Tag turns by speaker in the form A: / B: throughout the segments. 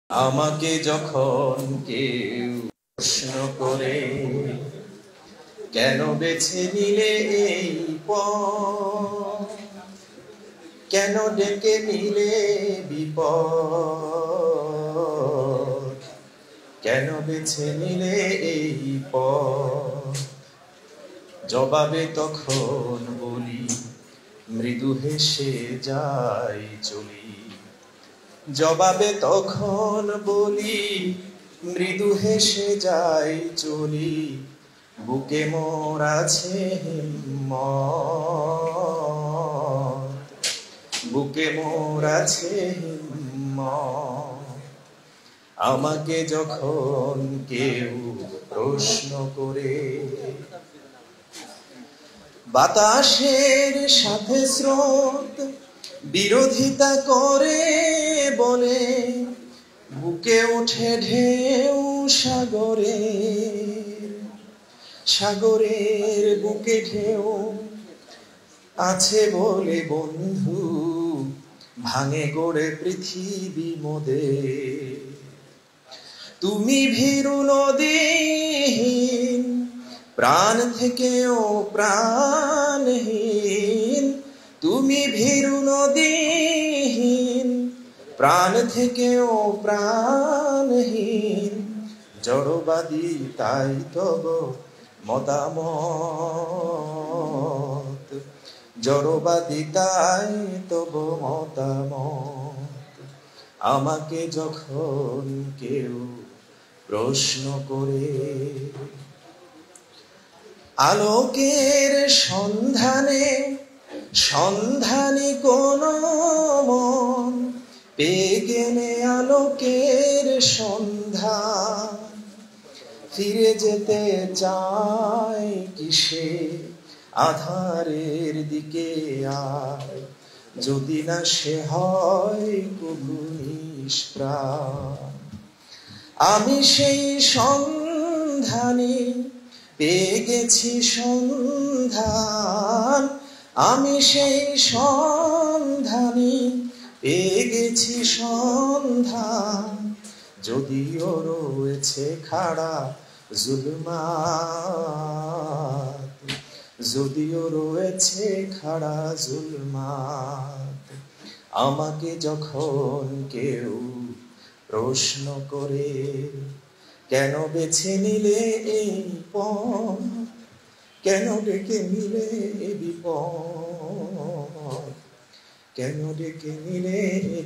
A: আমাকে যখন কেউ প্রশ্ন করে কেন বেছে নিলে এই পথ, কেন ডেকে নিলে বিপদ, কেন বেছে নিলে এই পথ, জবাবে তখন বলি মৃদু হেসে যাই চলি। জবাবে তখন বলি মৃদু হেসে যাই চলি। বুকে মোর আছে হিম্মত, বুকে মোর আছে হিম্মত। আমাকে যখন কেউ প্রশ্ন করে বাতাসের সাথে স্রোত বিরোধিতা করে বলে, বুকে ওঠে ঢেউ সাগরের, সাগরের বুকে ঢেউ আছে বলে বন্ধু ভাঙে গড়ে পৃথিবী মোদের। তুমি ভীরু নদীহীন, প্রাণ থেকেও প্রাণহীন। তুমি ভীরু নদীহীন, প্রাণ থেকেও প্রাণহীন। জড়বাদী তাই তব মতামত, জড়বাদী তাই তব মতামত। আমাকে যখন কেউ প্রশ্ন করে আলোকের সন্ধানে, সন্ধানী কোন মন পেয়ে গেলে আলোকের সন্ধান, ফিরে যেতে চায় কিসে আধারের দিকে আর, যদি না সে হয় কবু নিষ্প্রাণ। আমি সেই সন্ধানী পেয়ে গেছি সন্ধান, আমি সেই সন্ধানী পেয়ে গেছি সন্ধান। যদিও রয়েছে খাড়া জুলমাত, যদিও রয়েছে খাড়া জুলমাত। আমাকে যখন কেউ প্রশ্ন করে কেন বেছে নিলে এই পথ, কেন ডেকে নিলে বিপদ, কেন ডেকে নিলে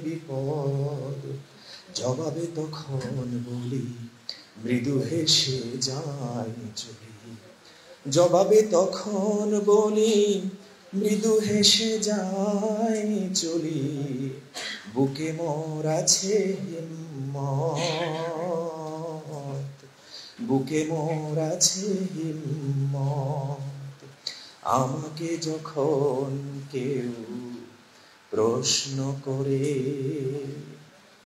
A: বিপদ, জবাবে তখন বলি মৃদু হেসে যাই চলি। জবাবে তখন বলি মৃদু হেসে যাই চলি। বুকে মোর আছে হিম্মত, বুকে মোর আছে হিম্মত। আমাকে যখন কেউ প্রশ্ন করে